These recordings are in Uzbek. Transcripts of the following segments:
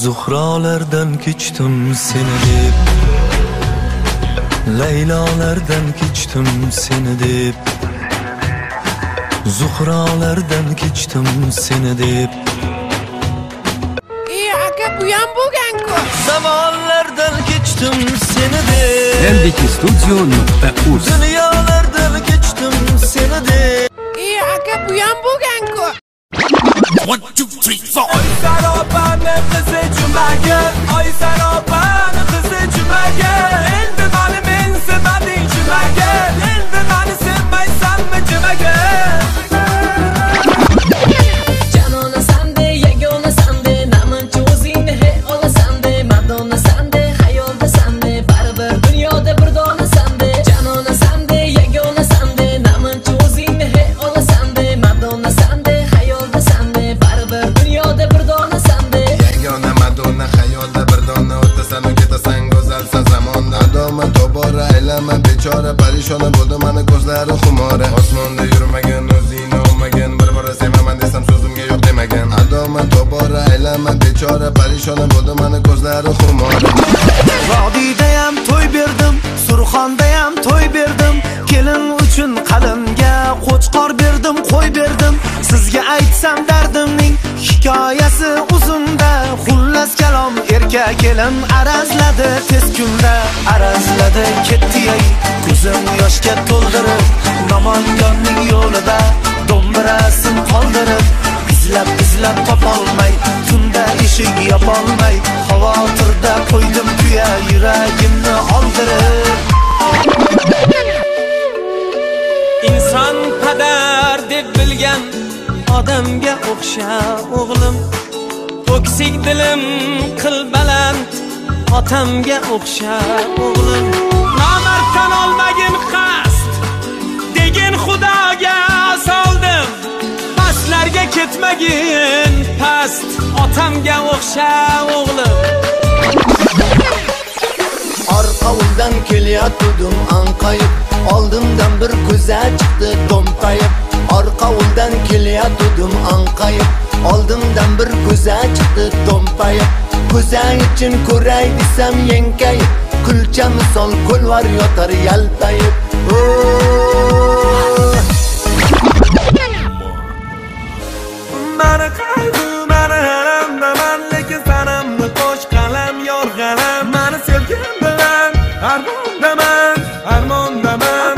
Zuhralardan kechdim seni deb, Laylolardan kechdim seni deb, Zuhralardan kechdim seni deb. Aka bu ham bo'lgan-ku. Zamonlardan kechdim seni deb, mdkstudio.uz. Dunyolardan kechdim seni deb. Aka bu ham bo'lgan-ku. 1 2 3 4. Ay sarabani qizi jumagan, ay sarabani qizi jumagan. Endi meni mensimading jumagan, endi meni sevmaysanmi jumagan. Janona sande, yagona sande, namanchi o'zingni he olasande, Madonna sande, hayolda sande, baribir dunyoda bir dona sande. Janona sande, yagona sande, namanchi o'zingni he olasande, Madonna sande, hayolda sande, baribir dunyoda bir dona sande. Yagona Madonna hayolda bir dona, o'tasan u ketasan go'zalsan zamonda. Adoma tobora aylama bechora, parishona bo'ldi meni ko'zlari xumora. Osmonda yurmagan, o'zingni olmagan, bir bora sevaman desam so'zimga yo'q demagan. Adoma tobora aylama bechora, parishona bo'ldi meni ko'zlari xumora. Vodiyda ham to'y berdim, Surxonda ham to'y berdim, kelin uchun qalinga qo'chqor berdim, qo'y berdim. Sizga aytsam dardimning hikoyasi uzunda, xullas kalom erkak kelin arazladi tez kunda, arazladi ketdi ay ko'zim yoshga to'ldirib, Namanganning yo'lida do'mbirasin qoldirib, izlab topolmay, tunda eshik yopolmay, xavotirda qo'ydim kuya yuragimni oldirib. Inson qadar deb bilgan odamga o'xsha o'g'lim, to'ksik dilim qil baland otamga o'xsha o'g'lim. Nomarddan olmagin qasd degin xudoga soldim, pastlarga ketmagin past otamga o'xsha o'g'lim. Orqavuldan kelyatdim anqayib, oldimdan bir ko'za chiqdi do'mpayib. Orqavuldan kelyatdim anqayib, oldimdan bir ko'za chiqdi do'mpayib. Ko'za için ko'ray desam yenkayib, kulcha misol ko'lvar yotar yalpayib. Mani qayg'u, mani alamdaman, lekin sanamni qo'sh qalam yorg'alam. Mani sevgim bilan armondaman, armondaman.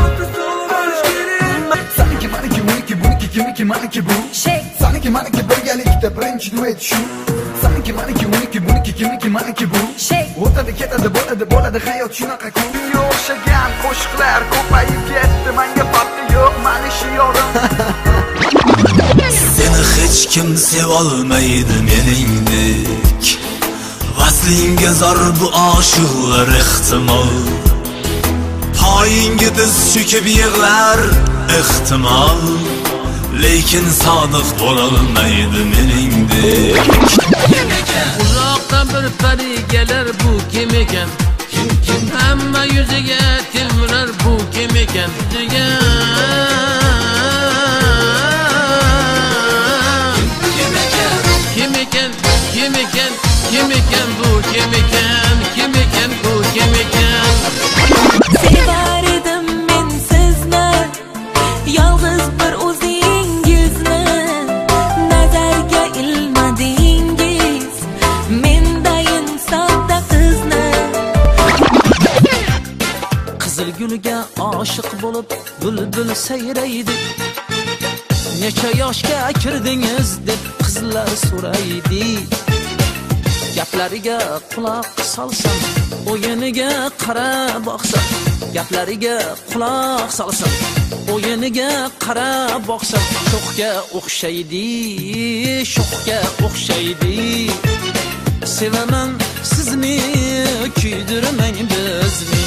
Saniki maniki uniki buniki kimiki maniki bu. Saniki maniki birgalikda birinchi duet shu. Saniki maniki uniki buniki kimiki maniki bu. O'tadi ketadi bo'ladi hayot shunaqa ku. O'xshagan qo'shiqlar ko'payib ketdi, menga farqi yo'q mani shiyorim. Seni hech kim sevolmaydi meningdek, vaslingga zor bu oshiqlar ehtimol, poyingga diz cho'kib yig'lar ehtimol, lekin sodiq bo'lolmaydi meningdek. Uzoqdan bir pari kelar, bu kim ekan? Kim? Hamma yuziga tilmirar, bu kim ekan? Kim ekan bu, kim ekan bu, kim ekan? Sevar edim men sizni, yolg'iz bir o'zingizni, nazarga ilmadingiz mendayin sodda qizni. Qizil gulga oshiq bo'lib bulbul sayraydi, necha yoshga kirdingiz deb qizlar so'raydi. Gaplariga quloq solsam, o'yiniga qarab boqsam, gaplariga quloq solsam, o'yiniga qarab boqsam, sho'xga o'xshaydi, sho'xga o'xshaydi. Sevaman sizni, kuydirmang bizni.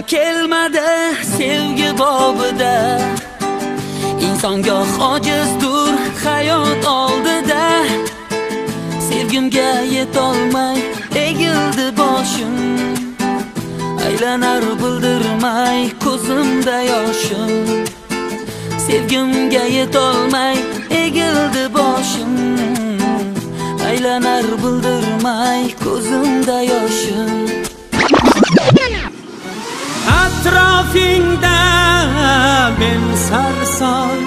kelmadi sevgi bobida. İnsonga ojizdur hayot oldida. Sevgimga yetolmay egildi boshim. Aylanar bildirmay ko'zimda yoshim. Sevgimga yetolmay egildi boshim. Aylanar bildirmay ko'zimda yoshim. Atrofingda men sarson,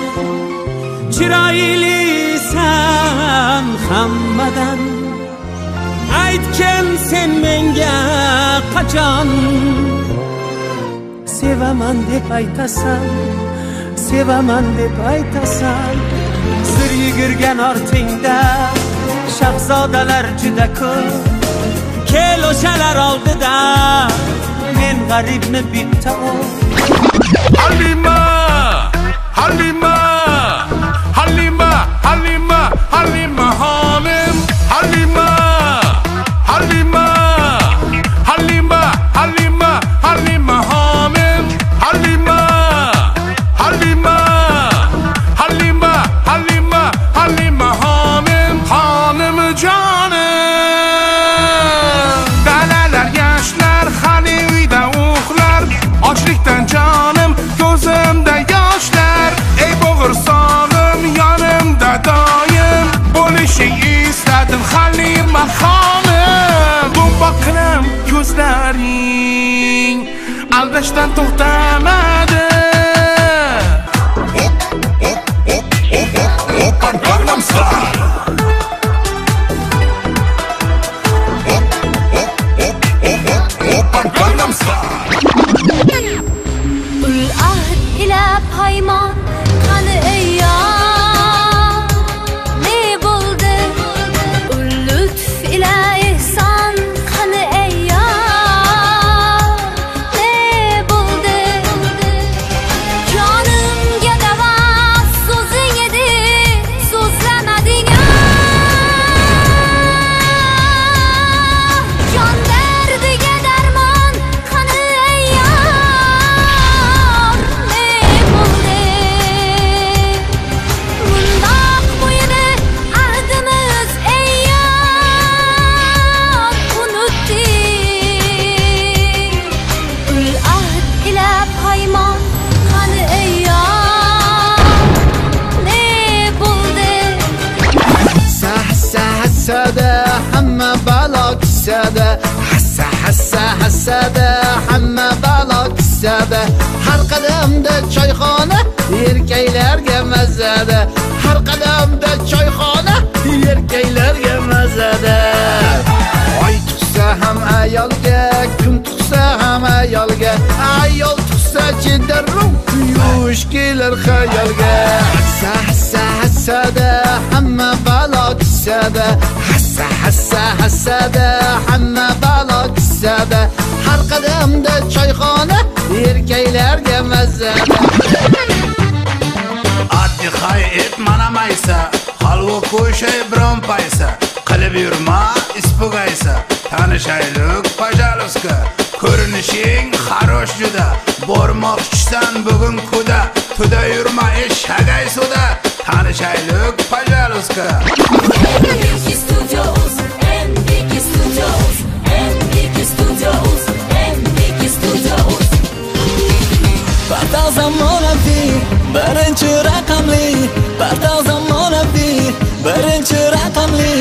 chiroylisan hammadan. Aytgan sen menga qachon sevaman deb aytasan, sevaman deb aytasan. Sir yugurgan ortingda shahzodalar juda ko'p. Kel o'shalar oldida men g'aribni bitta ol. Halima, Halima, Halima, Halima, Halima hanım. Halima, Halima, Halima, Halima, Halima hanım. Halima, Halima, Halima, Halima, Halima hanım. Hanım canım. Dalalar yaşlar, hani uyda uğlar. Açlıktan canım, gözümde yaşlar. Ey boğursağım yanımda daim. Buluşu istedim Halima hanım. Bu bakırım gözlerin aldaştan to'xtamadı. Gangnam Style. Gangnam Style. Ul ahd ila payman qani ayyam ne bo'ldi? Ul lutf ila ihson qani ayyam ne bo'ldi? Jonimga davo so'zing edi, so'zlamading. Jon dardiga darmon qani ayyam ne bo'ldi? Mundoq bo'yni ahdimiz ayyam unutdik. Ul ahd ila paymon qani ayyam ne bo'ldi? Hassa hassada hamma balo kissada. Hassa hassada hamma balo kissada. Har qadamda choyxona erkaklarga mazada. Har qadamda choyxona erkaklarga mazada. Oy tuqsa ham ayolga, kun tuqsa ham ayolga. Ayol tuqsa chidarru yuvish kelar xayolga. Hassa hassada hamma balo kissada. Hassa hassada hamma balo kissada. Har qadamda choyxona erkaklarga mazada. Addi hay etmanamaysa, halvo ko'shay biron paysa. Qilib yurma ispugaysa, tanishaylik pajaluska. Ko'rinishing xarosh juda, bormoqchisan bugun kuda. Tuda yurma eshagay suda, tanishaylik pajaluska. Mbiki Studios, Mbiki Studios, Mbiki Studios, Mbiki Studios. Portal zamonaviy, birinchi raqamli. Portal zamonaviy, birinchi raqamli.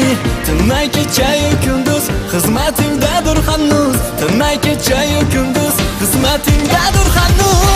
Tinmay kechayu kunduz xizmatingdadir hanuz. Tinmay kechayu kunduz xizmatingdadir hanuz.